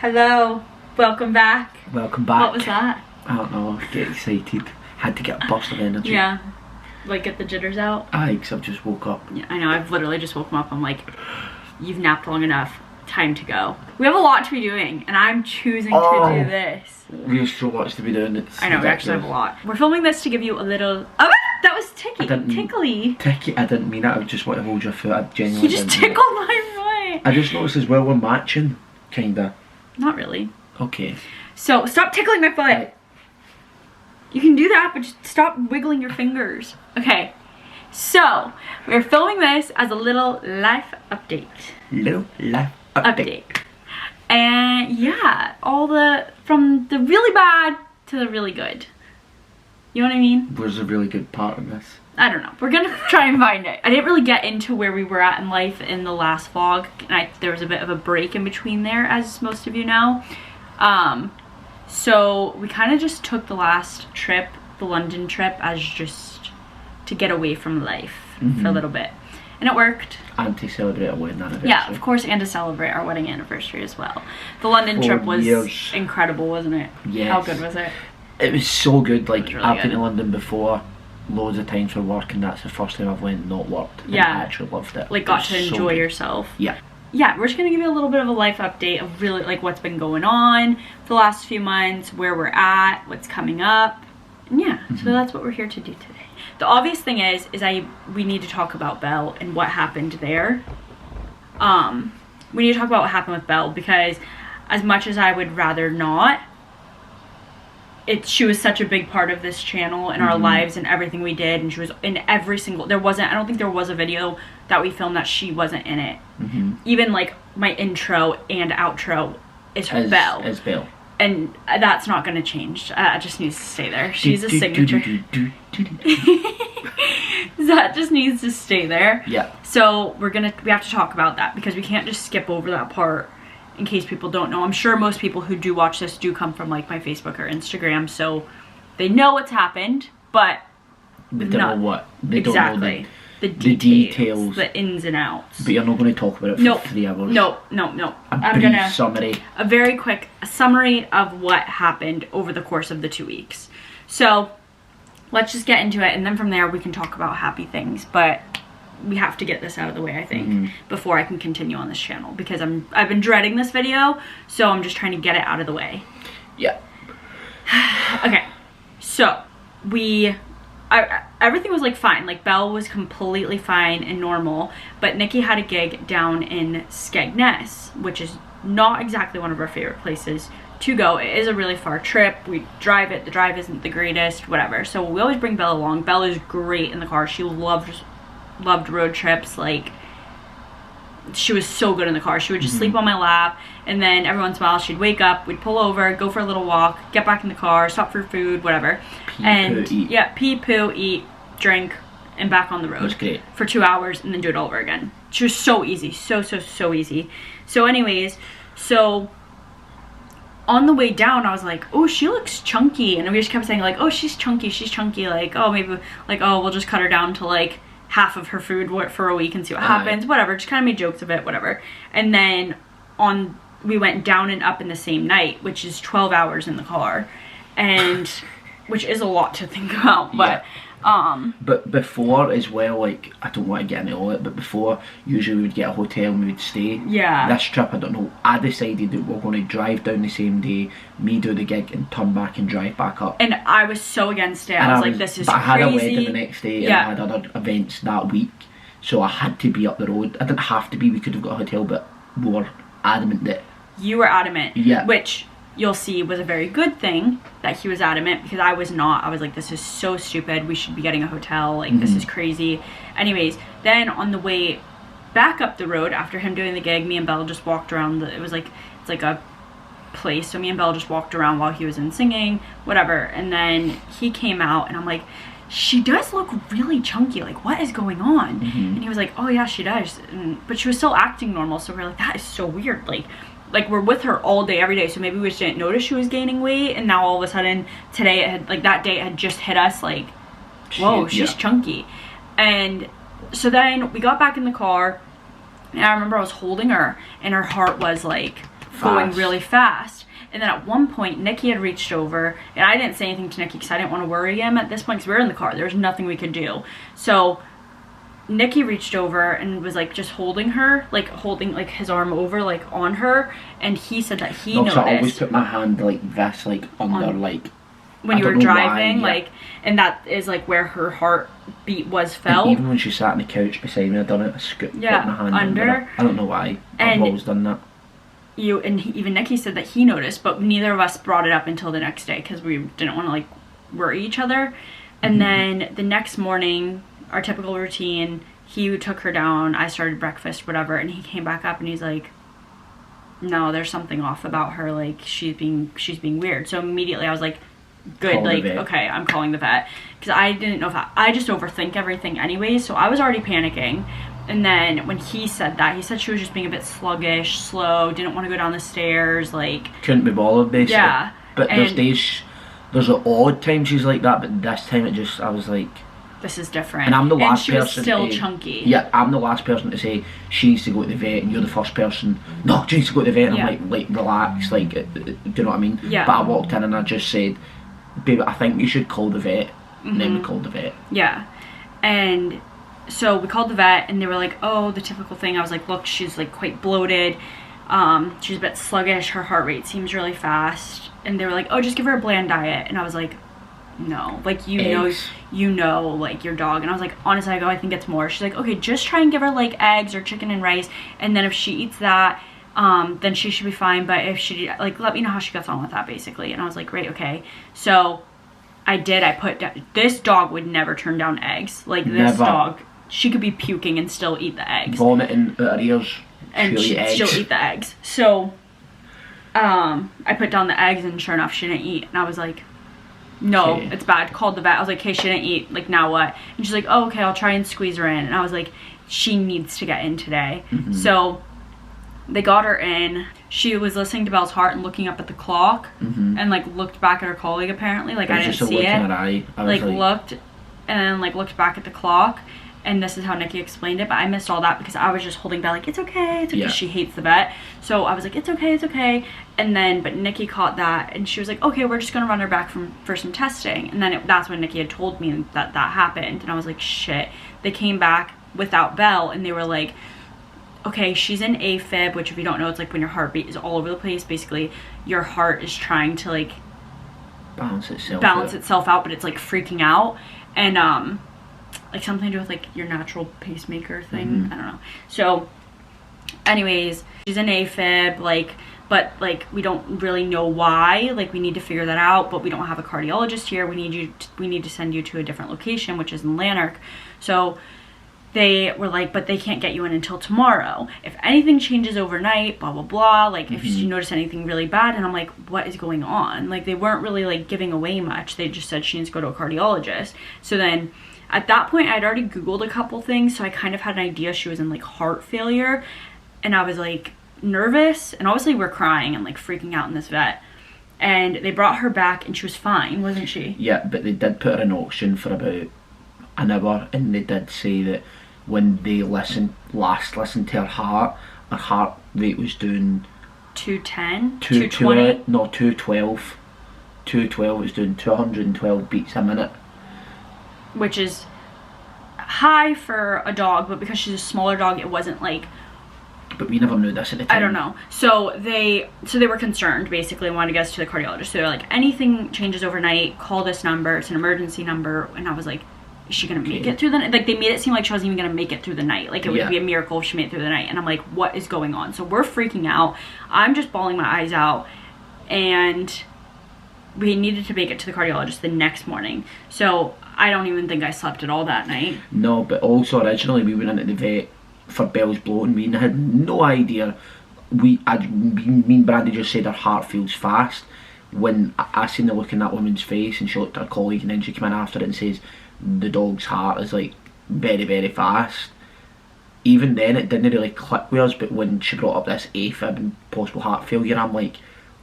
Hello, welcome back. Welcome back. What was that? I don't know, get excited. Had to get a burst of energy. Yeah, like get the jitters out. Aye, because I've just woke up. Yeah, I know, I've literally just woken up. I'm like, you've napped long enough, time to go. We have a lot to be doing, and I'm choosing to do this. We have so much to be doing. It's I know, we actually have a lot. We're filming this to give you a little... Oh, that was tickly. Ticky, I didn't mean it. I just want to hold your foot. I genuinely You just didn't mean tickled it. my foot. I just noticed as well we're matching, kinda. Not really. Okay. So, stop tickling my foot. Right. You can do that, but just stop wiggling your fingers. Okay, so we're filming this as a little life update. Little life update. And yeah, from the really bad to the really good. You know what I mean? Where's a really good part of this? I don't know. We're gonna try and find it. I didn't really get into where we were at in life in the last vlog. And there was a bit of a break in between there, as most of you know. So we kind of just took the last trip, the London trip, as just to get away from life for a little bit. And it worked. And to celebrate our wedding anniversary. Yeah, of course, and to celebrate our wedding anniversary as well. The London trip was incredible, wasn't it? Yes. How good was it? It was so good. Like, really I've been good. to London before, loads of times for work, and that's the first time I've went and not worked. And Yeah. I actually loved it. Like, It got was to so enjoy good. yourself. Yeah. Yeah, we're just gonna give you a little bit of a life update of really like what's been going on for the last few months, where we're at, what's coming up. And yeah, so that's what we're here to do today. The obvious thing is we need to talk about Belle and what happened there. We need to talk about what happened with Belle, because as much as I would rather not, she was such a big part of this channel and our lives and everything we did, and she was in every single, I don't think there was a video that we filmed that she wasn't in it. Even like my intro and outro is Belle. As Belle. And that's not gonna change. It just needs to stay there. She's a signature. That just needs to stay there. Yeah. So we have to talk about that, because we can't just skip over that part in case people don't know. I'm sure most people who do watch this do come from like my Facebook or Instagram, so they know what's happened, but They don't know what. They exactly. don't know the details. The ins and outs. But you're not going to talk about it for 3 hours. No. A brief summary. A very quick summary of what happened over the course of the 2 weeks. So let's just get into it, and then from there we can talk about happy things. But we have to get this out of the way, I think, before I can continue on this channel, because I've been dreading this video, so I'm just trying to get it out of the way. Yeah. Okay, so everything was like fine. Like, Belle was completely fine and normal, but Nikki had a gig down in Skegness, which is not exactly one of our favorite places to go. It is a really far trip. We drive it. The drive isn't the greatest, whatever. So we always bring Belle along. Belle is great in the car. She loved road trips. Like, she was so good in the car. She would just sleep on my lap, and then every once in a while she'd wake up, we'd pull over, go for a little walk, get back in the car, stop for food, whatever. Pee, poo, eat, drink, and back on the road. That's great. For 2 hours, and then do it all over again. She was so easy. So easy. So anyways, on the way down, I was like, oh, she looks chunky. And we just kept saying, like, oh, she's chunky. Like, oh, maybe, like, oh, we'll just cut her down to, like, half of her food for a week and see what happens. Whatever. Just kind of made jokes of it, whatever. And then we went down and up in the same night, which is 12 hours in the car. And, which is a lot to think about. But, But before as well, like, I don't want to get into all it, but before, usually we would get a hotel and we would stay. Yeah. This trip, I don't know, I decided that we're going to drive down the same day, me do the gig, and turn back and drive back up. And I was so against it. I was like, this is crazy. I had a wedding the next day, and I had other events that week, so I had to be up the road. I didn't have to be, we could have got a hotel, but we were adamant that... You were adamant. Yeah. Which you'll see was a very good thing that he was adamant, because I was not. I was like, this is so stupid. We should be getting a hotel. Like, this is crazy. Anyways, then on the way back up the road after him doing the gig, me and Belle just walked around. It's like a place. So me and Belle just walked around while he was in singing, whatever. And then he came out, and I'm like, she does look really chunky. Like, what is going on? And he was like, oh yeah, she does. But she was still acting normal. So we're like, that is so weird. Like we're with her all day, every day, so maybe we just didn't notice she was gaining weight, and now all of a sudden today it had, like, that day it had just hit us, like, whoa, she's chunky. And so then we got back in the car, and I remember I was holding her, and her heart was like going really fast. And then at one point, Nicky had reached over, and I didn't say anything to Nicky because I didn't want to worry him at this point because we were in the car. There was nothing we could do. So Nicky reached over and was like just holding her, like holding like his arm over like on her, and he said that he noticed. I always put my hand like this, like under like when you were driving, like, and that is like where her heartbeat was felt. And even when she sat on the couch beside me, I done it. I scooped my hand under. I don't know why. I've always done that. Even Nicky said that he noticed, but neither of us brought it up until the next day because we didn't want to like worry each other. And then the next morning, our typical routine, he took her down, I started breakfast, whatever, and he came back up and he's like, no, there's something off about her, like she's being weird. So immediately I was like, good, like, okay, I'm calling the vet, because I didn't know if I just overthink everything anyways, so I was already panicking. And then when he said that, he said she was just being a bit sluggish, slow, didn't want to go down the stairs, like couldn't be bothered basically. Yeah. But there's an odd time she's like that, but this time I was like, this is different. And I'm the last person. And she was still chunky. Yeah, I'm the last person to say she needs to go to the vet, and you're the first person. No, she needs to go to the vet. And I'm like relax, like, do you know what I mean? Yeah. But I walked in and I just said, babe, I think you should call the vet. And then we called the vet. Yeah, and so we called the vet, and they were like, oh, the typical thing. I was like, look, she's like quite bloated. She's a bit sluggish. Her heart rate seems really fast. And they were like, oh, just give her a bland diet. And I was like, no, like, you know, like, your dog. And I was like, honestly, I think it's more. She's like, okay, just try and give her like eggs or chicken and rice, and then if she eats that, then she should be fine. But if she, like, let me know how she gets on with that, basically. And I was like, great, okay. So I did. I put down, this dog would never turn down eggs. Like, this dog, she could be puking and still eat the eggs, vomiting out her ears, and she'd still eat the eggs. So I put down the eggs, and sure enough, she didn't eat. And I was like, no, it's bad. Called the vet. I was like, hey, she didn't eat, like, now what? And she's like, oh, okay, I'll try and squeeze her in. And I was like, she needs to get in today. So they got her in. She was listening to Belle's heart and looking up at the clock, and like looked back at her colleague, apparently. Like, I didn't see it. Like, looked, and then like looked back at the clock. And this is how Nicky explained it, but I missed all that because I was just holding Belle like, it's okay, it's okay. Yeah. She hates the vet. So I was like, it's okay, it's okay. And then, but Nicky caught that, and she was like, okay, we're just gonna run her back for some testing. And then that's when Nicky had told me that happened. And I was like, shit. They came back without Belle, and they were like, okay, she's in AFib, which, if you don't know, it's like when your heartbeat is all over the place. Basically, your heart is trying to like balance itself out, but it's like freaking out. And like something to do with like your natural pacemaker thing. I don't know. So anyways, she's in AFib, like, but like we don't really know why. Like, we need to figure that out, but we don't have a cardiologist here. We need to send you to a different location, which is in Lanark. So they were like, but they can't get you in until tomorrow. If anything changes overnight, blah blah blah, like if you notice anything really bad. And I'm like, what is going on? Like, they weren't really like giving away much. They just said she needs to go to a cardiologist. So then at that point, I'd already Googled a couple things, so I kind of had an idea she was in like heart failure. And I was like nervous, and obviously we're crying and like freaking out in this vet. And they brought her back, and she was fine, wasn't she? Yeah, but they did put her in oxygen for about an hour, and they did say that when they listened to her heart rate was doing 210, 220, no, 212. 212 was doing 212 beats a minute, which is high for a dog, but because she's a smaller dog, it wasn't like. But we never knew this at the time. I don't know. So they were concerned, basically, wanted to get us to the cardiologist. So they're like, anything changes overnight, call this number. It's an emergency number. And I was like, is she gonna make it through the night? Like, they made it seem like she wasn't even gonna make it through the night. Like, it would be a miracle if she made it through the night. And I'm like, what is going on? So we're freaking out. I'm just bawling my eyes out. And we needed to make it to the cardiologist the next morning. So I don't even think I slept at all that night. No, but also originally we went into the vet for Belle's bloating. We had no idea. Me and Brandy just said her heart feels fast. When I seen the look in that woman's face, and she looked at her colleague, and then she came in after it and says the dog's heart is like very, very fast. Even then it didn't really click with us, but when she brought up this AFib and possible heart failure, I'm like,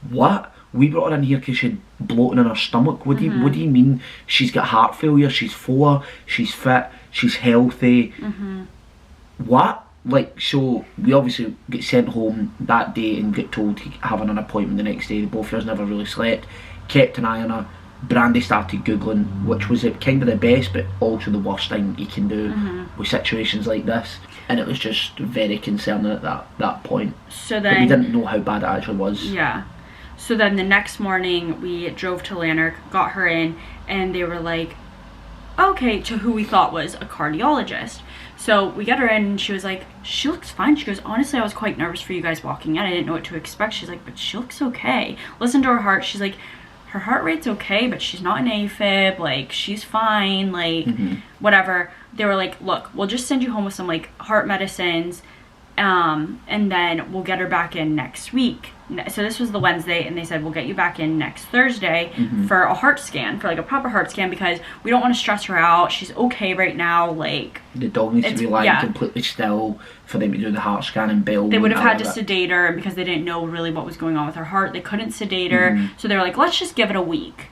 what? We brought her in here because she had bloating in her stomach. What do you mean she's got heart failure? She's 4, she's fit, she's healthy. What? like, so we obviously get sent home that day and get told to have an appointment the next day. The both of us never really slept, kept an eye on her. Brandy started googling, which was kind of the best but also the worst thing you can do with situations like this, and it was just very concerning at that point. So but then we didn't know how bad it actually was. Yeah. So then the next morning we drove to Lanark, got her in, and they were like, okay, to who we thought was a cardiologist. So we got her in and she was like, she looks fine. She goes, honestly, I was quite nervous for you guys walking in. I didn't know what to expect. She's like, but she looks okay. Listen to her heart. She's like, her heart rate's okay, but she's not an AFib. Like, she's fine. Like, whatever. They were like, look, we'll just send you home with some, like, heart medicines. And then we'll get her back in next week. So this was the Wednesday, and they said, we'll get you back in next Thursday for a heart scan, for like a proper heart scan, because we don't want to stress her out. She's okay right now. Like, the dog needs to be lying completely still for them to do the heart scan, and Bill, they would have had to sedate her, and because they didn't know really what was going on with her heart, they couldn't sedate her. So they were like, let's just give it a week.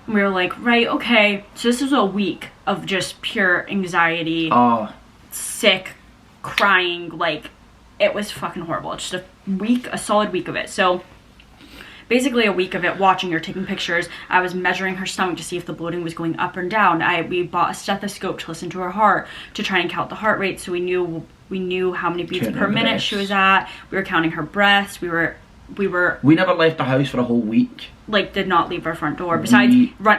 And we were like, right, okay. So this was a week of just pure anxiety, sick, crying. Like, it was fucking horrible. It's just a solid week of it. So basically a week of it, watching her, taking pictures. I was measuring her stomach to see if the bloating was going up and down. We bought a stethoscope to listen to her heart, to try and count the heart rate, so we knew how many beats per minute she was at. We were counting her breaths. We never left the house for a whole week. Like, did not leave our front door. Besides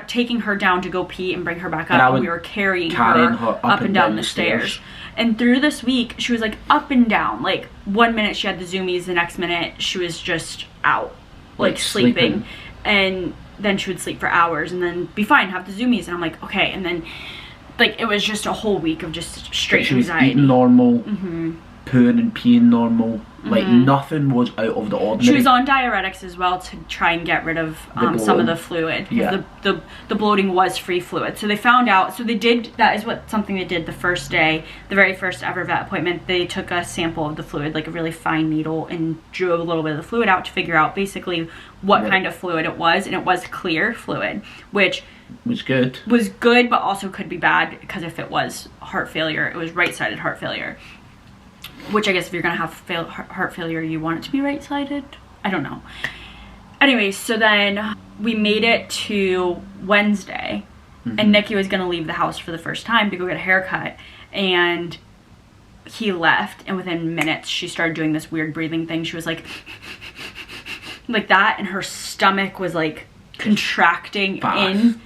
taking her down to go pee and bring her back up, and we were carrying her up and down the stairs. And through this week, she was like up and down. Like, one minute she had the zoomies, the next minute she was just out, like sleeping. And then she would sleep for hours and then be fine, have the zoomies. And I'm like, okay. And then, like, it was just a whole week of just straight anxiety. Eating normal, pooing and peeing normal. Like, nothing was out of the ordinary. She was on diuretics as well to try and get rid of some of the fluid. Yeah. The bloating was free fluid. So they found out, so they did, that is something they did the first day, the very first ever vet appointment. They took a sample of the fluid, like a really fine needle, and drew a little bit of the fluid out to figure out basically what kind of fluid it was. And it was clear fluid, which was good, but also could be bad, because if it was heart failure, it was right-sided heart failure. Which I guess if you're gonna have heart failure, you want it to be right-sided. I don't know. Anyways, so then we made it to Wednesday, and Nicky was gonna leave the house for the first time to go get a haircut, and he left, and within minutes she started doing this weird breathing thing. She was like like that, and her stomach was like contracting in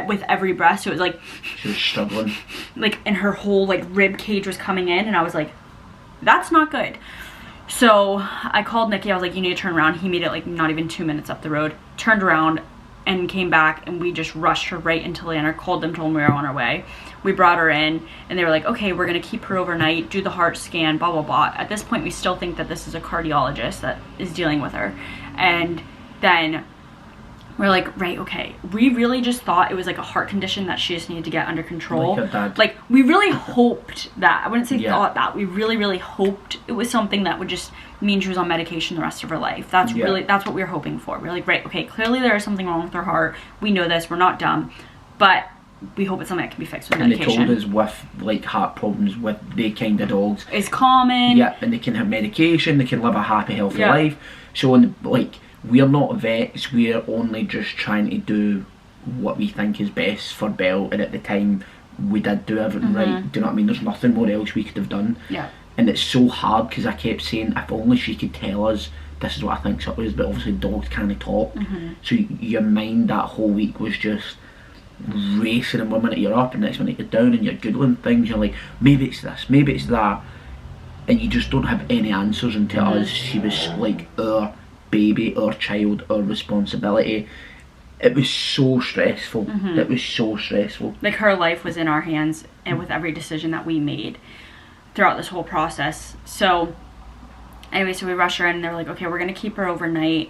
with every breath. So it was like she was struggling, like, and her whole like rib cage was coming in, and I was like, that's not good. So I called Nicky. I was like, you need to turn around. He made it like not even 2 minutes up the road, turned around and came back, and we just rushed her right into Lanark, called them, told them we were on our way. We brought her in, and they were like, okay, we're gonna keep her overnight, do the heart scan, blah blah blah. At this point, we still think that this is a cardiologist that is dealing with her. And then we're like, right, okay. We really just thought it was like a heart condition that she just needed to get under control. Like, we really hoped that. I wouldn't say thought that. We really, really hoped it was something that would just mean she was on medication the rest of her life. That's what we were hoping for. We're like, right, okay, clearly there is something wrong with her heart. We know this. We're not dumb. But we hope it's something that can be fixed with medication. And they told us with, like, heart problems with they kind of dogs, it's common. Yeah, and they can have medication. They can live a happy, healthy life. So, like, we're not vets, we're only just trying to do what we think is best for Belle, and at the time we did do everything right. Do you know what I mean? There's nothing more else we could have done. Yeah. And it's so hard, because I kept saying, if only she could tell us this is what I think so is, but obviously dogs can't talk. So your mind that whole week was just racing, and one minute you're up and next minute you're down, and you're googling things, you're like, maybe it's this, maybe it's that, and you just don't have any answers. And to us, she was like our baby, our child, our responsibility. It was so stressful. It was so stressful. Like, her life was in our hands, and with every decision that we made throughout this whole process. So anyway, so we rushed her in, and they're like, okay, we're gonna keep her overnight.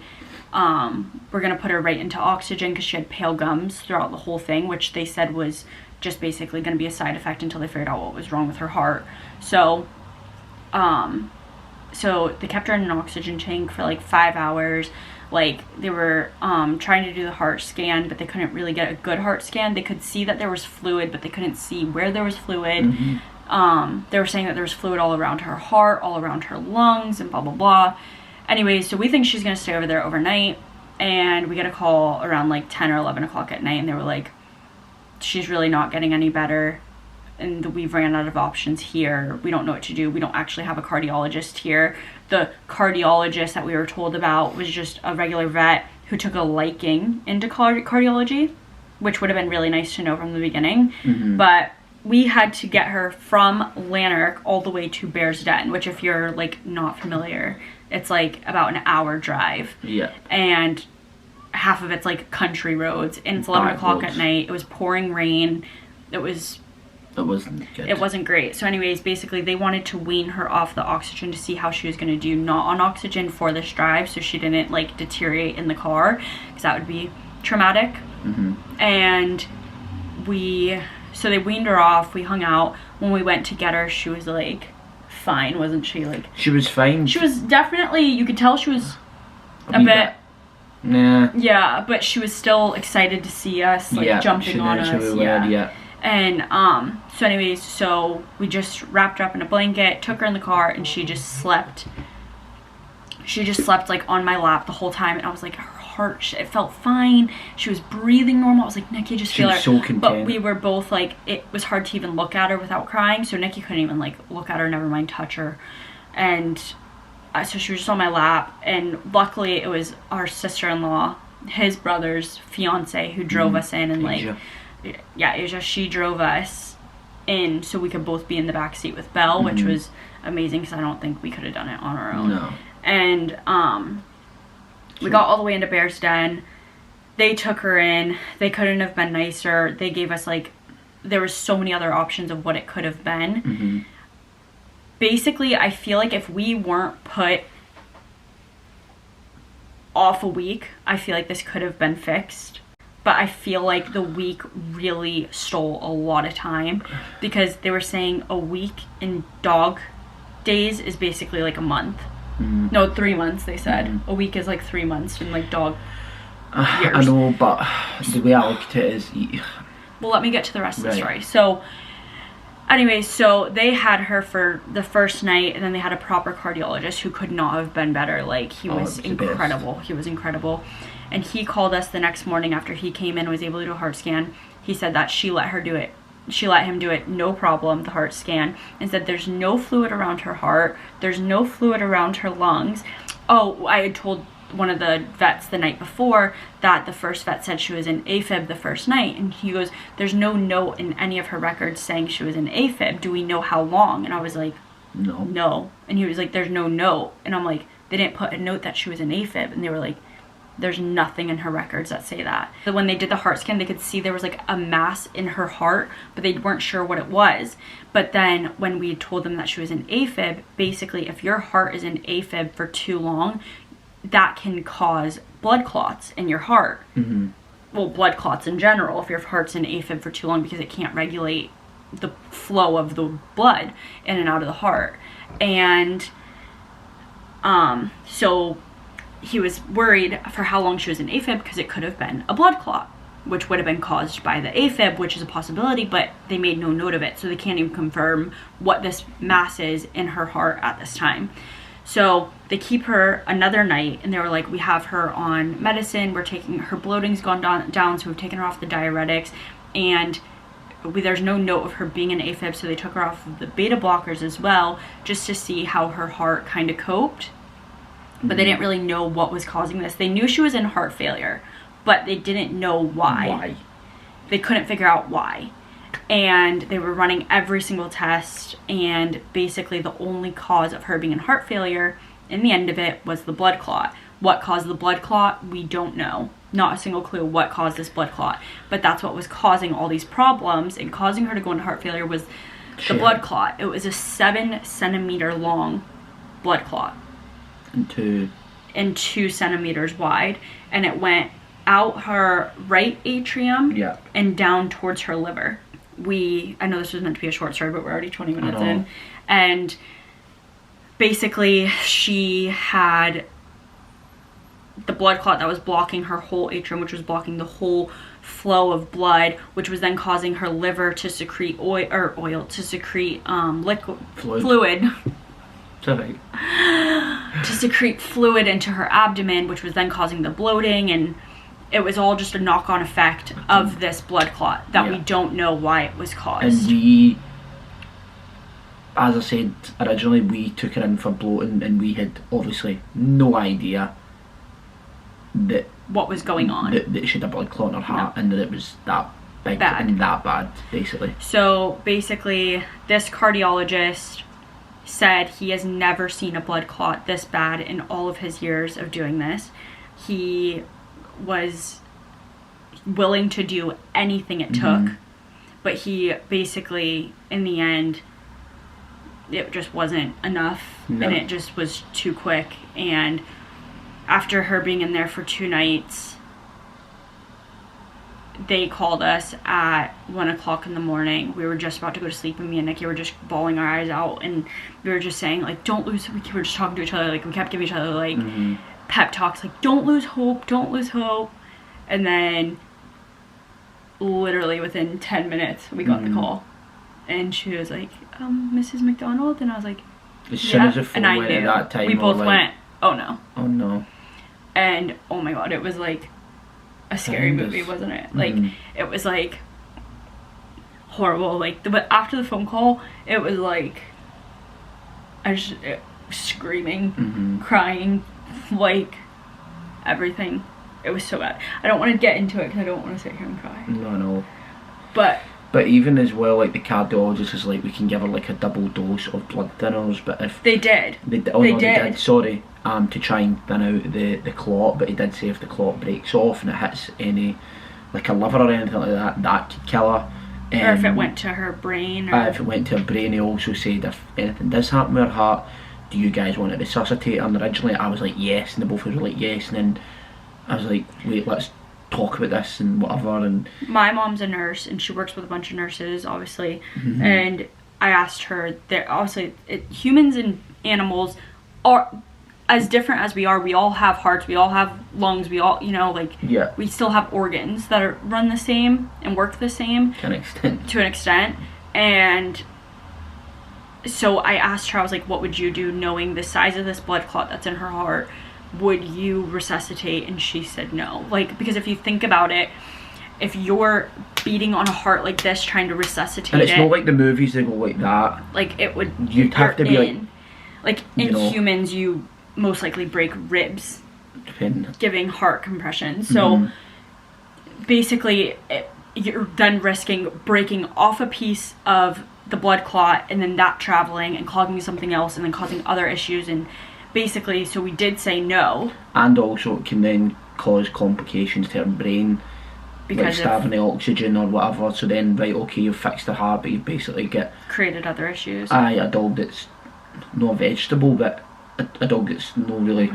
We're gonna put her right into oxygen, because she had pale gums throughout the whole thing, which they said was just basically gonna be a side effect until they figured out what was wrong with her heart. So so they kept her in an oxygen tank for like 5 hours. Like, they were trying to do the heart scan, but they couldn't really get a good heart scan. They could see that there was fluid, but they couldn't see where there was fluid. They were saying that there was fluid all around her heart, all around her lungs, and blah, blah, blah. Anyway, so we think she's going to stay over there overnight. And we get a call around like 10 or 11 o'clock at night. And they were like, she's really not getting any better. And we've ran out of options here. We don't know what to do. We don't actually have a cardiologist here. The cardiologist that we were told about was just a regular vet who took a liking into cardiology, which would have been really nice to know from the beginning. But we had to get her from Lanark all the way to Bears Den, which if you're like not familiar, it's like about an hour drive. Yeah. And half of it's like country roads, and it's 11 o'clock at night. It was pouring rain. It wasn't good. It wasn't great. So anyways, basically they wanted to wean her off the oxygen to see how she was going to do not on oxygen for this drive, so she didn't like deteriorate in the car, because that would be traumatic. And so they weaned her off. We hung out. When we went to get her, she was like fine, wasn't she? Like, she was fine. She was definitely, you could tell she was a bit nah. Yeah, but she was still excited to see us, like jumping on us. Yeah. And so anyways, so we just wrapped her up in a blanket, took her in the car, and she just slept. She just slept like on my lap the whole time, and I was like, her heart, it felt fine. She was breathing normal. I was like, Nicky, just feel her. She was so content. But we were both like, it was hard to even look at her without crying, so Nicky couldn't even like look at her, never mind touch her. And so she was just on my lap, and luckily it was our sister-in-law, his brother's fiance, who drove us in, and like, Asia, she drove us in so we could both be in the back seat with Belle, which was amazing, because I don't think we could have done it on our own. No. And we got all the way into Bears Den. They took her in. They couldn't have been nicer. They gave us like, there were so many other options of what it could have been. Basically, I feel like if we weren't put off a week, I feel like this could have been fixed. But I feel like the week really stole a lot of time, because they were saying a week in dog days is basically like a month. No, 3 months, they said. A week is like 3 months in like dog years. I know, but the way I look at it is... Well, let me get to the rest of the story. So, anyway, so they had her for the first night, and then they had a proper cardiologist who could not have been better. Like, he was incredible. He was incredible. And he called us the next morning after he came in and was able to do a heart scan. He said that she let her do it. She let him do it, no problem, the heart scan, and said there's no fluid around her heart, there's no fluid around her lungs. Oh, I had told one of the vets the night before that the first vet said she was in AFib the first night, and he goes, there's no note in any of her records saying she was in AFib. Do we know how long? And I was like, no. And he was like, there's no note. And I'm like, they didn't put a note that she was in AFib. And they were like, there's nothing in her records that say that. So when they did the heart scan, they could see there was like a mass in her heart, but they weren't sure what it was. But then when we told them that she was in AFib, basically if your heart is in AFib for too long, that can cause blood clots in your heart. Well, blood clots in general, if your heart's in AFib for too long, because it can't regulate the flow of the blood in and out of the heart. And so he was worried for how long she was in AFib, because it could have been a blood clot, which would have been caused by the AFib, which is a possibility, but they made no note of it, so they can't even confirm what this mass is in her heart at this time. So they keep her another night, and they were like, we have her on medicine, we're taking her bloating's gone down, so we've taken her off the diuretics, and there's no note of her being in AFib, so they took her off of the beta blockers as well, just to see how her heart kind of coped. But they didn't really know what was causing this. They knew she was in heart failure, but they didn't know why. They couldn't figure out why. And they were running every single test, and basically the only cause of her being in heart failure, in the end of it, was the blood clot. What caused the blood clot? We don't know. Not a single clue what caused this blood clot. But that's what was causing all these problems and causing her to go into heart failure was the blood clot. It was a 7-centimeter long blood clot. And 2 centimeters wide, and it went out her right atrium and down towards her liver. I know this was meant to be a short story, but we're already 20 minutes in, and basically she had the blood clot that was blocking her whole atrium, which was blocking the whole flow of blood, which was then causing her liver to secrete oil to secrete liquid fluid. Sorry. To secrete fluid into her abdomen, which was then causing the bloating, and it was all just a knock-on effect of this blood clot that we don't know why it was caused. And we, as I said originally, we took her in for bloating, and we had obviously no idea that what was going on. That she had a blood clot in her heart, and that it was that big and that bad, basically. So basically, this cardiologist said he has never seen a blood clot this bad in all of his years of doing this. He was willing to do anything it took, but he basically, in the end, it just wasn't enough, and it just was too quick. And after her being in there for 2 nights, they called us at 1 o'clock in the morning. We were just about to go to sleep, and me and Nikki were just bawling our eyes out, and we were just saying, like, don't lose, we were just talking to each other, like, we kept giving each other, like, pep talks, like, don't lose hope, don't lose hope. And then, literally within 10 minutes, we got the call, and she was like, Mrs. McDonald, and I was like, as soon as the phone went at that time, we both went, oh no. Oh no. And, oh my god, it was like a scary movie, wasn't it? Like, it was like horrible. Like, but after the phone call, it was like I just screaming, crying, like everything. It was so bad. I don't want to get into it because I don't want to sit here and cry. No. But even as well, like, the cardiologist is like, we can give her like a double dose of blood thinners, but if they did, they did, sorry, to try and thin out the clot, but he did say if the clot breaks off and it hits any, like a liver or anything like that, that could kill her. Or if it went to her brain. Or if it went to her brain, he also said if anything does happen with her heart, do you guys want to resuscitate her? And originally I was like yes, and the both of us were like yes, and then I was like, wait, let's talk about this and whatever. And my mom's a nurse, and she works with a bunch of nurses, obviously, and I asked her that obviously humans and animals are as different as we are. We all have hearts, we all have lungs, we all, you know, like, we still have organs that run the same and work the same to an extent. And so I asked her, I was like, what would you do knowing the size of this blood clot that's in her heart? Would you resuscitate? And she said no. Like, because if you think about it, if you're beating on a heart like this trying to resuscitate it, and it's not like the movies, they go like that, like it would, you'd have to be like in humans you most likely break ribs giving heart compression. So basically you're then risking breaking off a piece of the blood clot and then that traveling and clogging something else and then causing other issues. And basically, so we did say no. And also it can then cause complications to her brain, because like starving the oxygen or whatever. So then, right, okay, you've fixed the heart, but you basically created other issues. A dog that's not a vegetable, but a dog that's not really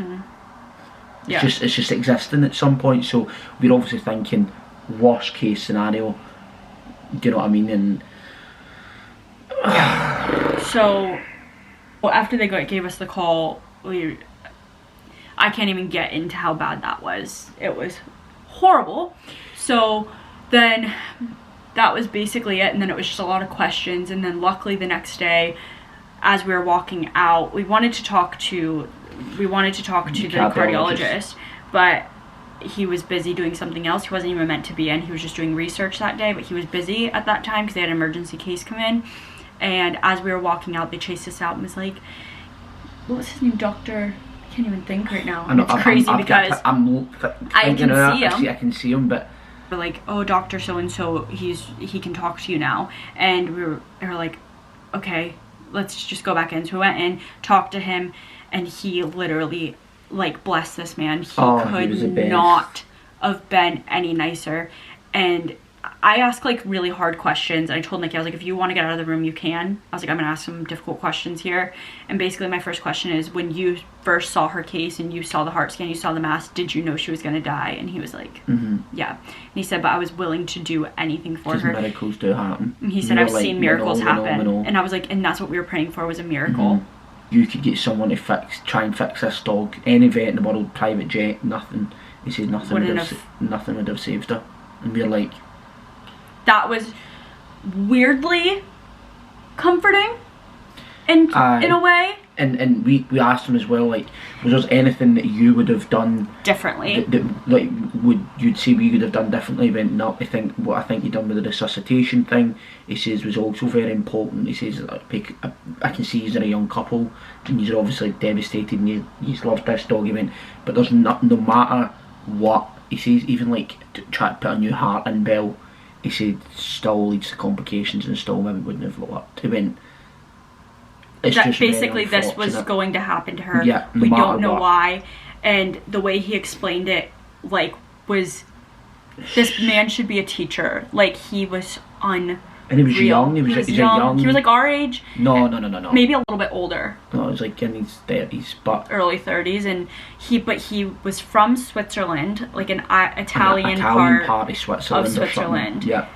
it's just existing at some point. So we're obviously thinking worst case scenario, do you know what I mean? And so after they gave us the call, I can't even get into how bad that was. It was horrible. So then that was basically it, and then it was just a lot of questions. And then luckily the next day, as we were walking out, we wanted to talk to the cardiologist, but he was busy doing something else. He wasn't even meant to be in. He was just doing research that day, but he was busy at that time because they had an emergency case come in. And as we were walking out, they chased us out and was like, what was his name, Doctor? I can't even think right now. It's crazy because I can see him, but we're like, oh, Dr. so-and-so, he can talk to you now. And we were like, okay, let's just go back in. So we went in, talked to him, and he literally, like, bless this man. He could not have been any nicer. And I asked like really hard questions. I told Nikki, I was like, if you want to get out of the room, you can. I was like, I'm gonna ask some difficult questions here. And basically my first question is, when you first saw her case and you saw the heart scan, you saw the mass, did you know she was gonna die? And he was like, yeah. And he said, but I was willing to do anything for her. Miracles do happen. And he said, I've seen miracles happen. And I was like, and that's what we were praying for, was a miracle. You could get someone to try and fix this dog, any vet in the world, private jet, nothing. He said nothing would have saved her. And we're like, that was weirdly comforting in a way. And we asked him as well, like, was there anything that you would have done differently? Like, you'd say we could have done differently? He went, no, I think what I think you done with the resuscitation thing, he says, was also very important. He says, like, I can see you're a young couple and you're obviously devastated and you love this dog. He went, but there's no matter what, he says, even like to try to put a new heart in Belle, he said, still leads to complications and still maybe wouldn't have worked. He went, it's that just basically this was going to happen to her. Yeah, we don't know why. And the way he explained it, like, was this man should be a teacher. Like, he was unreal. And he was young. He was young. He was like our age. No. Maybe a little bit older. No, it was like in his 30s, but early 30s, and he was from Switzerland, like an Italian part of Switzerland. Of Switzerland. Yeah.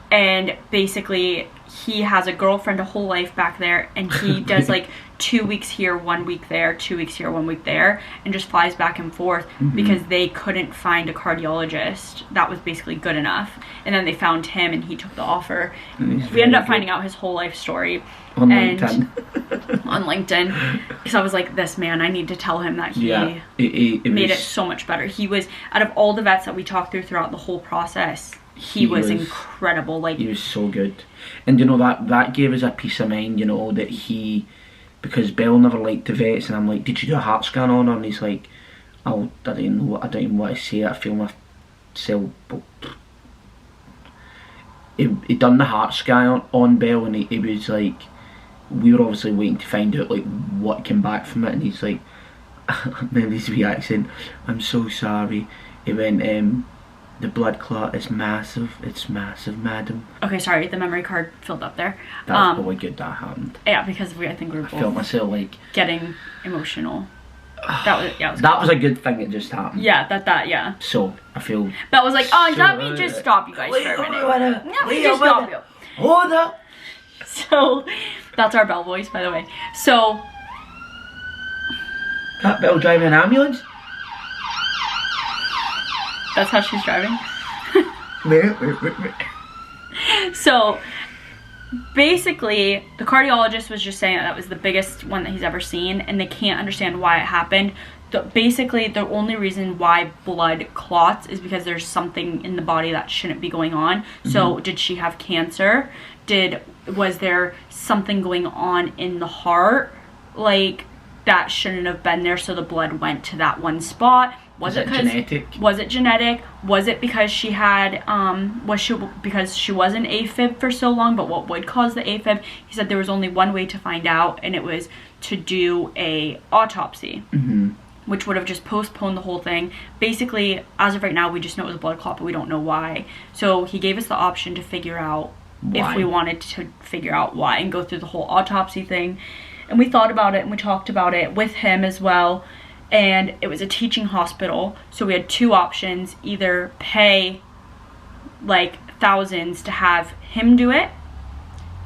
And basically, he has a girlfriend a whole life back there, and he does like 2 weeks here, 1 week there, 2 weeks here, 1 week there, and just flies back and forth because they couldn't find a cardiologist that was basically good enough. And then they found him, and he took the offer. We ended up finding out his whole life story on LinkedIn. On LinkedIn, because I was like, this man, I need to tell him that he made it so much better. He was, out of all the vets that we talked throughout the whole process, he was incredible. Like, he was so good. And you know, that gave us a peace of mind, you know, that because Belle never liked the vets, and I'm like, did you do a heart scan on her? And he's like, I don't even want to say it, I feel myself, but he done the heart scan on Belle, and he was like, we were obviously waiting to find out like what came back from it, and he's like, maybe his wee accent, I'm so sorry. He went, the blood clot is massive. It's massive, madam. Okay, sorry, the memory card filled up there. That's probably good that happened. Yeah, because I think we were both felt myself like getting emotional. That was a good thing that just happened. Yeah. So I feel. That was like, oh, let me just stop you guys for a minute. Let me just stop you. Hold up. So that's our Belle voice, by the way. So. That Belle driving an ambulance. That's how she's driving. So basically, the cardiologist was just saying that was the biggest one that he's ever seen, and they can't understand why it happened. Basically, the only reason why blood clots is because there's something in the body that shouldn't be going on. So did she have cancer? Was there something going on in the heart, like, that shouldn't have been there, so the blood went to that one spot? Was it genetic? Was it genetic? Was it because she had, because she was an AFib for so long? But what would cause the AFib? He said there was only one way to find out, and it was to do a autopsy, which would have just postponed the whole thing. Basically, as of right now, we just know it was a blood clot, but we don't know why. So he gave us the option to figure out if we wanted to figure out why and go through the whole autopsy thing. And we thought about it, and we talked about it with him as well. And it was a teaching hospital, so we had two options: either pay like thousands to have him do it,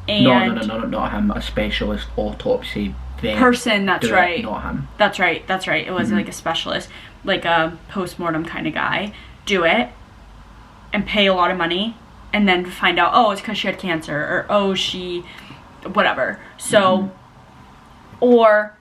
and no, not him, a specialist autopsy person. That's right. Not him. That's right. It was like a specialist, like a post-mortem kind of guy, do it and pay a lot of money, and then find out, oh, it's because she had cancer, or oh, she whatever. So or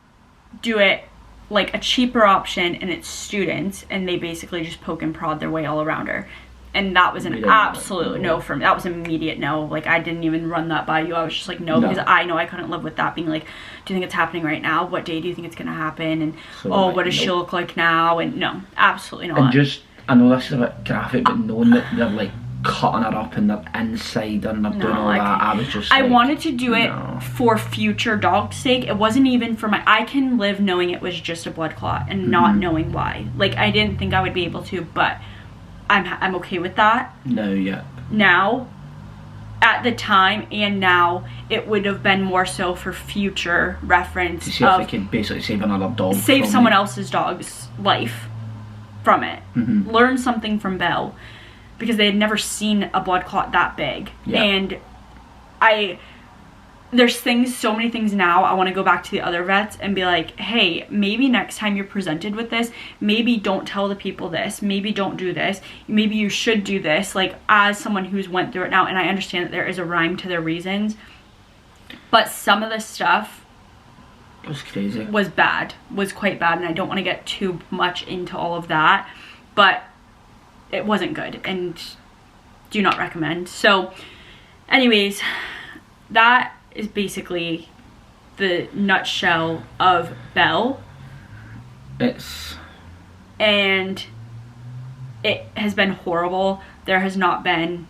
do it like a cheaper option, and it's students, and they basically just poke and prod their way all around her. And that was an absolute no for me. That was an immediate no. Like, I didn't even run that by you. I was just like, no, because I know I couldn't live with that being like, do you think it's happening right now? What day do you think it's gonna happen? And so, what does she look like now? And no, absolutely not. And just, I know this is a bit graphic, but knowing that they're like cutting her up and they're inside and they're doing all that, I was just I wanted to do it for future dog's sake. It wasn't even for I can live knowing it was just a blood clot and not knowing why. Like, I didn't think I would be able to, but I'm okay with that. Now, at the time and now, it would have been more so for future reference. To see if they could basically save another dog. Save someone else's dog's life from it. Learn something from Belle. Because they had never seen a blood clot that big. And there's so many things now I want to go back to the other vets and be like, hey, maybe next time you're presented with this, maybe don't tell the people this, maybe don't do this, maybe you should do this, like, as someone who's went through it now. And I understand that there is a rhyme to their reasons, but some of the stuff was crazy, was quite bad, and I don't want to get too much into all of that, but it wasn't good and do not recommend. So anyways, that is basically the nutshell of Belle. And it has been horrible. There has not been,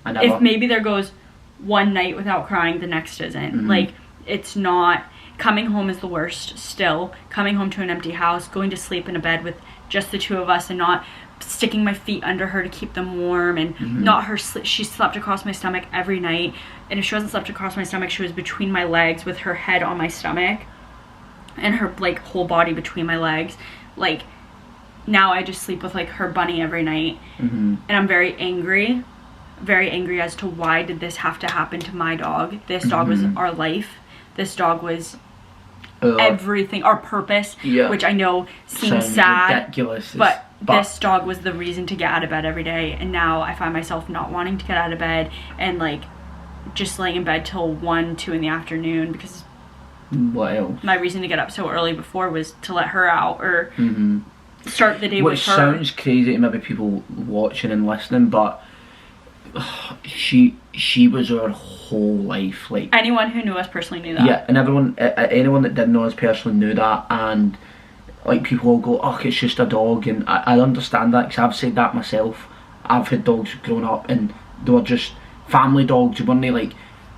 if maybe there goes one night without crying, the next isn't. Like, it's not. Coming home is the worst still. Coming home to an empty house, going to sleep in a bed with just the two of us, and not sticking my feet under her to keep them warm, and not her she slept across my stomach every night, and if she wasn't slept across my stomach, she was between my legs with her head on my stomach and her like whole body between my legs. Like, now I just sleep with like her bunny every night, and I'm very angry as to why did this have to happen to my dog. This dog was our life. This dog was everything, our purpose, which I know seems sad, ridiculous, but this dog was the reason to get out of bed every day. And now I find myself not wanting to get out of bed and like just laying in bed till 1, 2 in the afternoon, because my reason to get up so early before was to let her out or start the day with her. Which sounds crazy to maybe people watching and listening, but she was our whole life. Like, anyone who knew us personally knew that. Yeah, and anyone that didn't know us personally knew that. And like, people will go, oh, it's just a dog, and I understand that, because I've said that myself. I've had dogs growing up and they were just family dogs. You weren't like,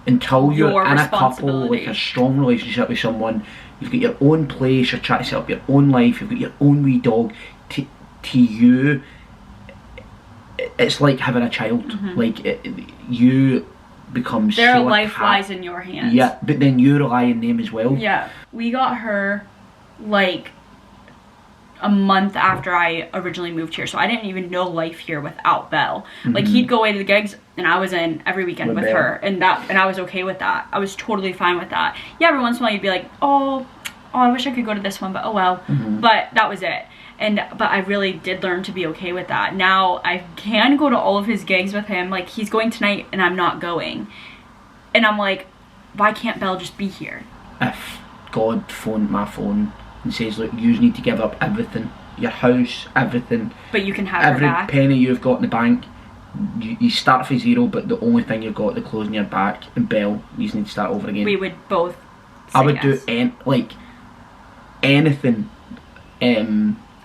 until you're in a couple, like a strong relationship with someone, you've got your own place, you're trying to set up your own life, you've got your own wee dog. To you, it's like having a child. Like, you become their life lies in your hands. Yeah, but then you rely on them as well. Yeah, we got her like a month after I originally moved here, so I didn't even know life here without Belle. Like, he'd go away to the gigs and I was in every weekend with her, and I was okay with that. I was totally fine with that. Yeah, every once in a while you'd be like, oh, I wish I could go to this one, but oh well. But that was it. But I really did learn to be okay with that. Now I can go to all of his gigs with him. Like, he's going tonight and I'm not going, and I'm like, why can't Belle just be here? If God phoned my phone and says, look, you need to give up everything, your house, everything, but you can have every her back. Penny you've got in the bank, you start from zero, but the only thing you've got, the clothes in your back, and Belle, you just need to start over again. We would both I would do anything.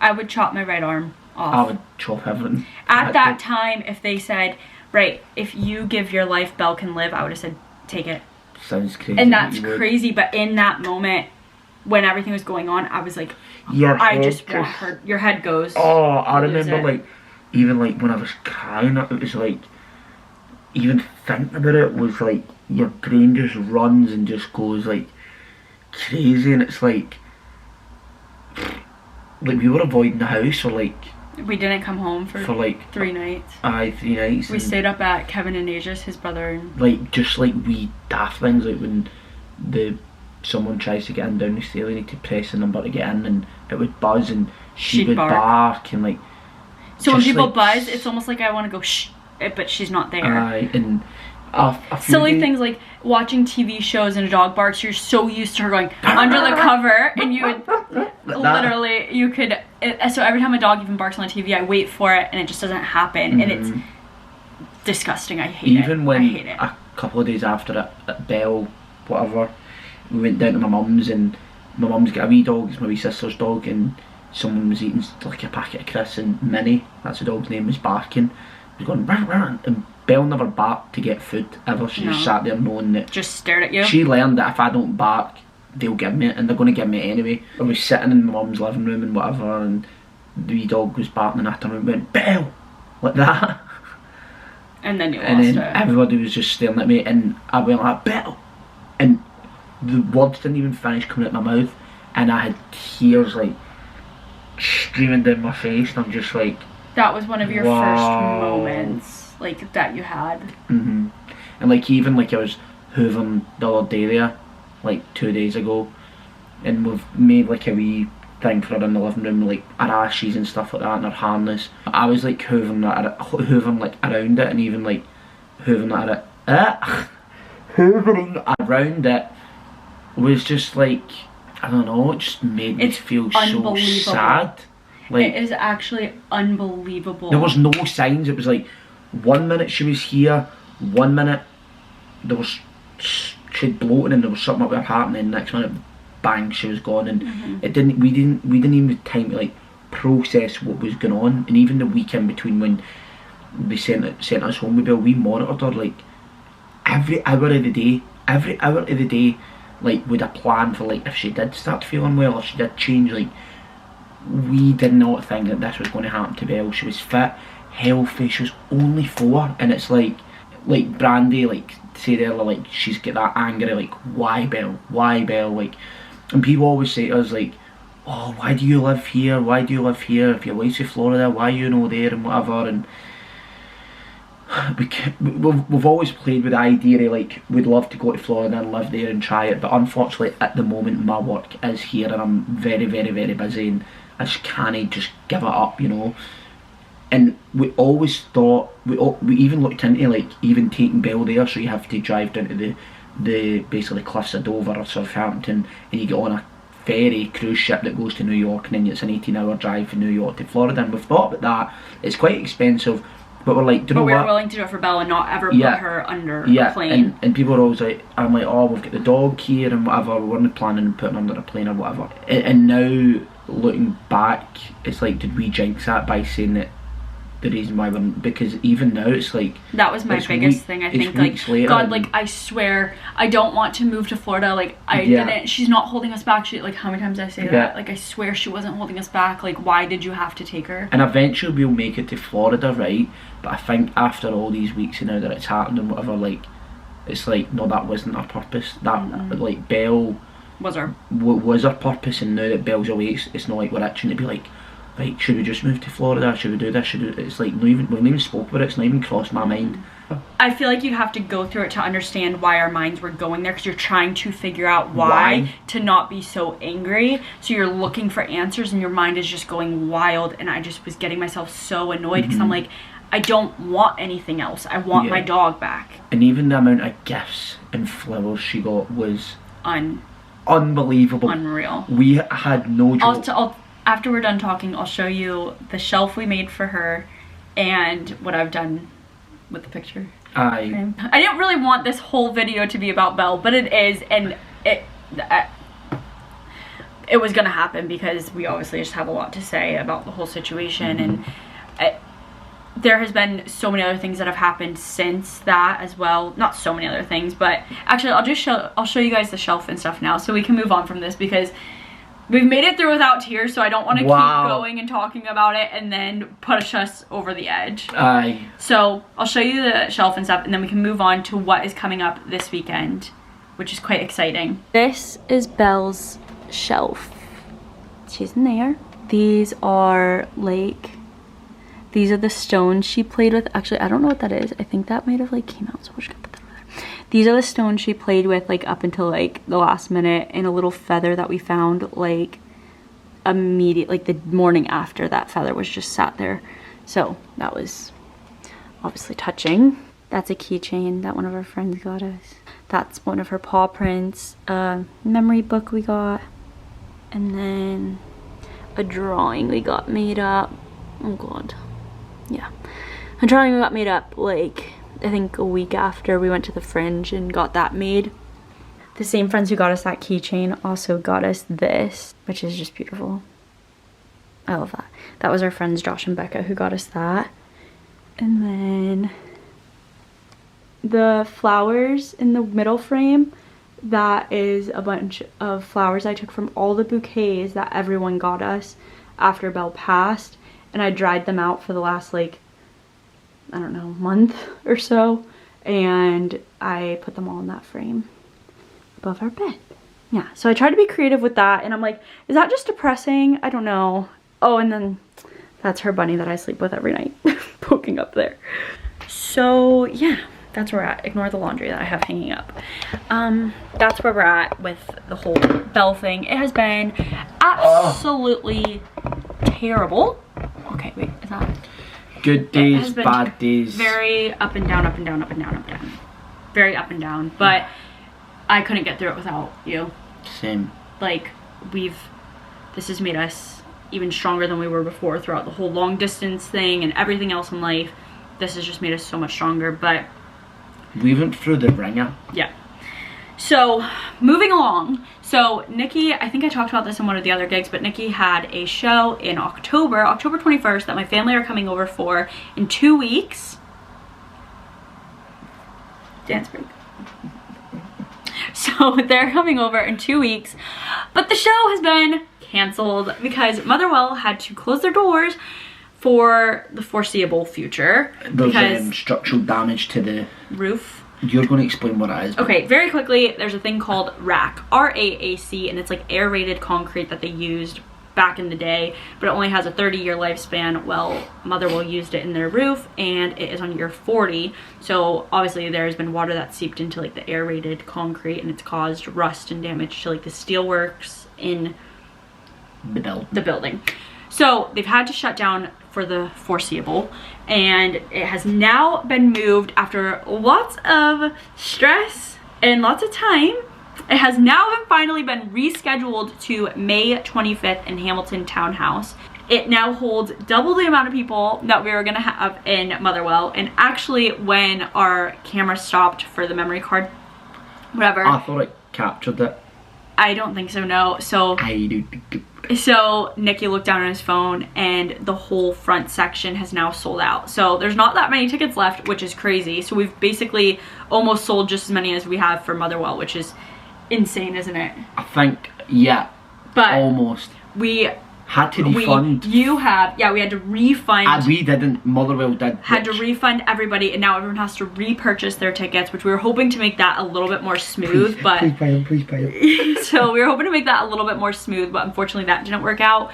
I would chop my right arm off. I would chop everything. At that time, if they said, right, if you give your life, Belle can live, I would have said, take it. Sounds crazy. And that's crazy, but in that moment, when everything was going on, I was like, I just want her. Your head goes. Oh, I remember, like, even like when I was crying, it was like, even thinking about it was like, your brain just runs and just goes like crazy, and it's like we were avoiding the house, or like we didn't come home for like 3 nights. 3 nights. We stayed up at Kevin and Asia's, his brother, and like just like wee daft things, like when someone tries to get in down the stair, they need to press the number to get in, and it would buzz, and she would bark, and like. So when people buzz, it's almost like I want to go shh, but she's not there. And silly things like watching TV shows and a dog barks, you're so used to her going under the cover, and you would literally, you could, so every time a dog even barks on the TV, I wait for it and it just doesn't happen, and it's disgusting. I hate it. Even when a couple of days after it, at Belle, whatever, we went down to my mum's, and my mum's got a wee dog, it's my wee sister's dog, and someone was eating like a packet of crisps, and Minnie, that's the dog's name, was barking. He was going run, run, and Belle never barked to get food ever. She just sat there knowing that. Just stared at you. She learned that if I don't bark, they'll give me it, and they're going to give me it anyway. I was sitting in my mum's living room and whatever, and the wee dog was barking, and I turned around and went, Belle! Like that. And then you lost it. Everybody was just staring at me, and I went like, Belle! And the words didn't even finish coming out my mouth, and I had tears like streaming down my face, and I'm just like, that was one of your first moments like that you had. And like even like I was hoovering the other day there, like 2 days ago, and we've made like a wee thing for her in the living room, like her ashes and stuff like that, and her harness. I was like hoovering like around it, and even like hoovering hoovering around it was just like, I don't know, it just made me feel so sad. Like, it is actually unbelievable. There was no signs. It was like 1 minute she was here, 1 minute there was she'd bloated and there was something up with her heart, and then next minute, bang, she was gone. And it didn't. We didn't even have time to like process what was going on. And even the weekend between when they sent us home with Bill, we monitored her like every hour of the day. Every hour of the day, like with a plan for like if she did start feeling well, if she did change. Like, we did not think that this was going to happen to Belle. She was fit, healthy. She was only 4, and it's like Brandy like said earlier, like she's got that angry like, why Belle, like, and people always say to us like, oh, why do you live here, if your wife's in Florida, why are you not there, and whatever. And we've always played with the idea of like, we'd love to go to Florida and live there and try it, but unfortunately at the moment my work is here and I'm very, very, very busy, and I just can't just give it up, you know. And we always thought, we even looked into like even taking Belle there, so you have to drive down to the basically cliffs of Dover or Southampton, and you get on a ferry cruise ship that goes to New York, and then it's an 18-hour drive from New York to Florida. And we've thought about that. It's quite expensive, but we're like, do you know what? But we're willing to do it for Belle and not ever put her under a plane. And people are always like, I'm like, oh, we've got the dog here and whatever, we weren't planning on putting her under a plane or whatever. And now looking back, it's like, did we jinx that by saying that the reason why we're, because even now it's like, that was my biggest thing. I think like, God, like, I swear I don't want to move to Florida. Like, I didn't, she's not holding us back. She, like, how many times did I say that? Like, I swear she wasn't holding us back. Like, why did you have to take her? And eventually we'll make it to Florida, right? But I think after all these weeks and now that it's happened and whatever, like, it's like, no, that wasn't our purpose. That like, Belle was our purpose, and now that Belle's away, it's not like we're itching to be like, right, should we just move to Florida? Should we do this? It's like, we've not even spoke about it. It's not even crossed my mind. I feel like you have to go through it to understand why our minds were going there, because you're trying to figure out why to not be so angry. So you're looking for answers and your mind is just going wild, and I just was getting myself so annoyed because I'm like, I don't want anything else. I want my dog back. And even the amount of gifts and flowers she got was unbelievable. Unreal. We had no joke. After we're done talking, I'll show you the shelf we made for her and what I've done with the picture. I didn't really want this whole video to be about Belle, but it is, and it was gonna happen because we obviously just have a lot to say about the whole situation. And there has been so many other things that have happened since that as well. Not so many other things, but actually I'll show you guys the shelf and stuff now so we can move on from this, because we've made it through without tears, so I don't want to keep going and talking about it and then push us over the edge. So I'll show you the shelf and stuff, and then we can move on to what is coming up this weekend, which is quite exciting. This is Belle's shelf. She's in there. These are like, these are the stones she played with. Actually, I don't know what that is. I think that might have like came out, so we're just gonna put that over there. These are the stones she played with like up until like the last minute, and a little feather that we found like like the morning after that feather was just sat there. So that was obviously touching. That's a keychain that one of our friends got us. That's one of her paw prints. Memory book we got. And then a drawing we got made up. Oh God. Yeah. A drawing we got made up like, I think a week after we went to the Fringe and got that made. The same friends who got us that keychain also got us this, which is just beautiful. I love that. That was our friends Josh and Becca who got us that. And then the flowers in the middle frame, that is a bunch of flowers I took from all the bouquets that everyone got us after Belle passed, and I dried them out for the last like, I don't know, month or so, and I put them all in that frame above our bed. Yeah, so I tried to be creative with that, and I'm like, is that just depressing? I don't know. Oh, and then that's her bunny that I sleep with every night poking up there. So yeah, that's where we're at. Ignore the laundry that I have hanging up. That's where we're at with the whole Belle thing. It has been absolutely terrible. Okay, wait, is that... Good days, bad days. Very up and down, up and down, up and down, up and down. Very up and down, but I couldn't get through it without you. Same. Like, this has made us even stronger than we were before throughout the whole long distance thing and everything else in life. This has just made us so much stronger, but... We went through the ringer. Yeah. So, moving along. So, Nikki, I think I talked about this in one of the other gigs, but Nikki had a show in October 21st, that my family are coming over for in 2 weeks. Dance break. So, they're coming over in 2 weeks, but the show has been canceled because Motherwell had to close their doors for the foreseeable future. There's structural damage to the roof. You're going to explain what it is. Okay, very quickly, there's a thing called RAC, R-A-A-C, and it's like air-rated concrete that they used back in the day, but it only has a 30-year lifespan. Well, Motherwell used it in their roof, and it is on year 40, so obviously there's been water that seeped into like the air-rated concrete, and it's caused rust and damage to like the steelworks in the building. So they've had to shut down for the foreseeable, and it has now been moved after lots of stress and lots of time. It has now finally been rescheduled to May 25th in Hamilton Townhouse. It now holds double the amount of people that we were gonna have in Motherwell, and actually when our camera stopped for the memory card, whatever. I thought it captured it. I don't think so, no. So Nicky looked down on his phone and the whole front section has now sold out. So there's not that many tickets left, which is crazy. So we've basically almost sold just as many as we have for Motherwell, which is insane, isn't it? I think, yeah, but almost. We had to refund. We had to refund. We didn't, Motherwell did. Had to refund everybody, and now everyone has to repurchase their tickets, which we were hoping to make that a little bit more smooth, please, but... Please pay them. So we were hoping to make that a little bit more smooth, but unfortunately that didn't work out.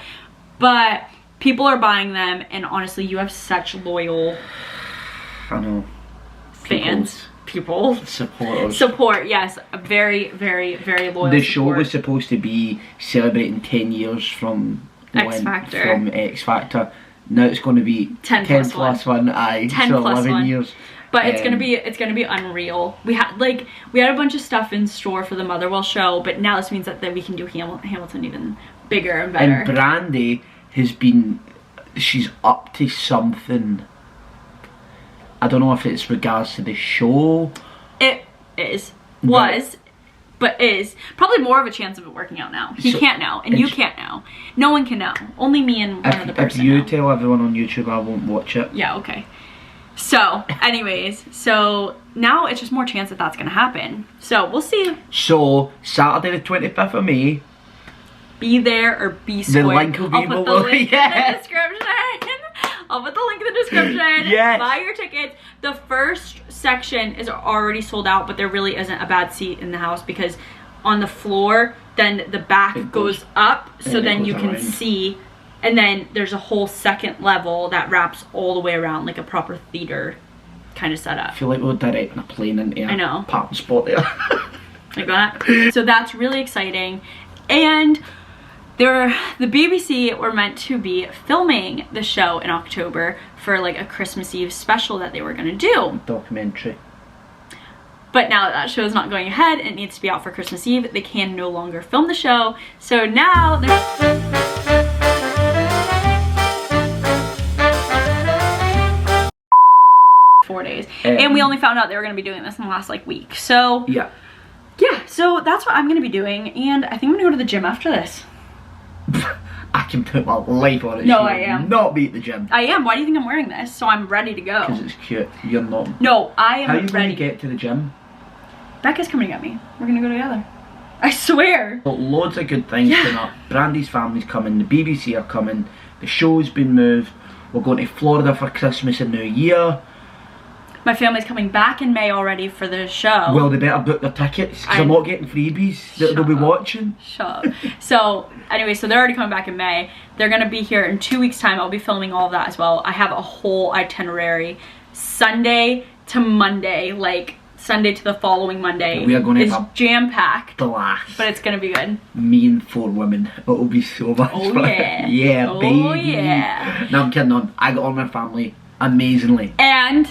But people are buying them, and honestly, you have such loyal... I know. Fans. People. Supporters. Support, yes. Very, very, very loyal The show was supposed to be celebrating 10 years from... X Factor. From X Factor. Now it's going to be 10 plus 1. Aye, 10 so plus 11 1. years. But it's gonna be unreal. We had a bunch of stuff in store for the Motherwell show, but now this means that we can do Hamilton even bigger and better. And Brandy has been, she's up to something. I don't know if it's regards to the show. It is. Was. But is probably more of a chance of it working out now. He can't know, and you can't know. No one can know. Only me and one other person If you know. tell everyone on YouTube, I won't watch it. Yeah, okay. So, anyways, so now it's just more chance that that's going to happen. So, we'll see. So, Saturday the 25th of May. Be there or be square. The link will be I'll put the link in the description. I'll put the link in the description. Yes. Buy your tickets. The first section is already sold out, but there really isn't a bad seat in the house because on the floor, then the back goes up, so then you can see, and then there's a whole second level that wraps all the way around like a proper theater kind of setup. I feel like we're directing a plane into a parking spot there. Like that. So that's really exciting. And the BBC were meant to be filming the show in October for like a Christmas Eve special that they were going to do. Documentary. But now that show is not going ahead and it needs to be out for Christmas Eve, they can no longer film the show. So now they're... 4 days. And we only found out they were going to be doing this in the last like week. So yeah, so that's what I'm going to be doing. And I think I'm going to go to the gym after this. I can put my life on it. No, I am. Not be at the gym. I am. Why do you think I'm wearing this? So I'm ready to go. Because it's cute. You're not. No, I am ready. How are you ready. going to get to the gym? Becca's coming to get me. We're going to go together. I swear. Got loads of good things coming up. Brandy's family's coming. The BBC are coming. The show's been moved. We're going to Florida for Christmas and New Year. My family's coming back in May already for the show. Well, they better book their tickets because I'm not getting freebies that they'll be watching. Shut up. So, anyway, so they're already coming back in May. They're going to be here in 2 weeks' time. I'll be filming all of that as well. I have a whole itinerary. Sunday to Monday, like Sunday to the following Monday. We are going to it's have a jam-packed, blast. but it's gonna be good. Me and 4 women. It'll be so much Oh fun. yeah. Yeah, Oh baby. yeah. No, I'm kidding on. I got on my family amazingly. And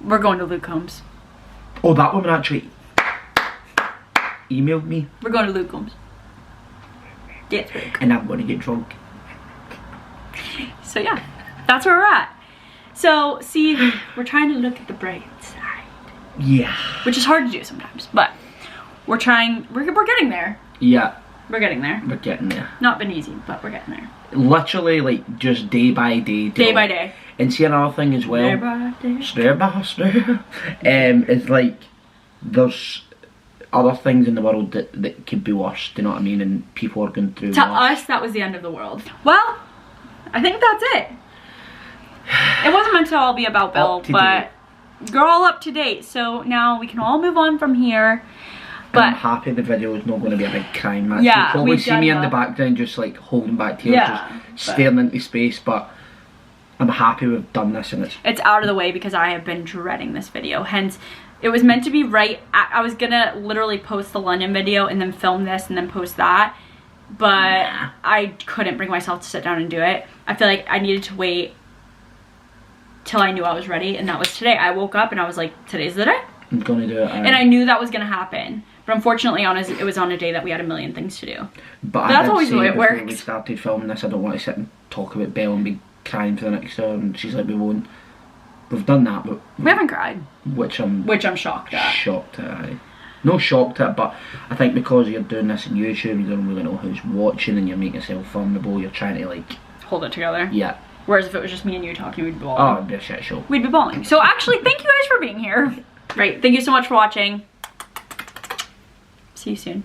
we're going to Luke Combs. Oh, that woman actually emailed me. We're going to Luke Combs. Yeah, it's really cool. And I'm going to get drunk. So yeah, that's where we're at. So see, we're trying to look at the bright side. Yeah. Which is hard to do sometimes, but we're trying, we're getting there. Yeah. We're getting there. We're getting there. Not been easy, but we're getting there. Literally, like, just day by day. Day by day. And see another thing as well. Day by day. Step by step. It's like, there's other things in the world that could be worse, do you know what I mean? And people are going through To worse. us, that was the end of the world. Well, I think that's it. It wasn't meant to all be about Bill, but you're all up to date. So now we can all move on from here. But I'm happy the video is not going to be a big crime match. Yeah, You'll probably we've see done me in the that. background just like holding back tears, Yeah, just staring into space, but I'm happy we've done this and it's out of the way because I have been dreading this video. Hence, it was meant to be right. I was gonna literally post the London video and then film this and then post that. But I couldn't bring myself to sit down and do it. I feel like I needed to wait till I knew I was ready, and that was today. I woke up and I was like, today's the day. I'm going to do it. And I knew that was gonna happen. But unfortunately, it was on a day that we had a million things to do. But that's I did always the say way it before we works. started filming this, I don't want to sit and talk about Belle and be crying for the next hour, and she's like, we won't. We've done that, but We haven't cried. which I'm shocked at. shocked at. Aye. No shocked at, but I think because you're doing this on YouTube, you don't really know who's watching, and you're making yourself vulnerable. You're trying to like, Hold it together. yeah. Whereas if it was just me and you talking, we'd be bawling. Oh, it'd be a shit show. We'd be bawling. So actually, thank you guys for being here. Right, thank you so much for watching. See you soon.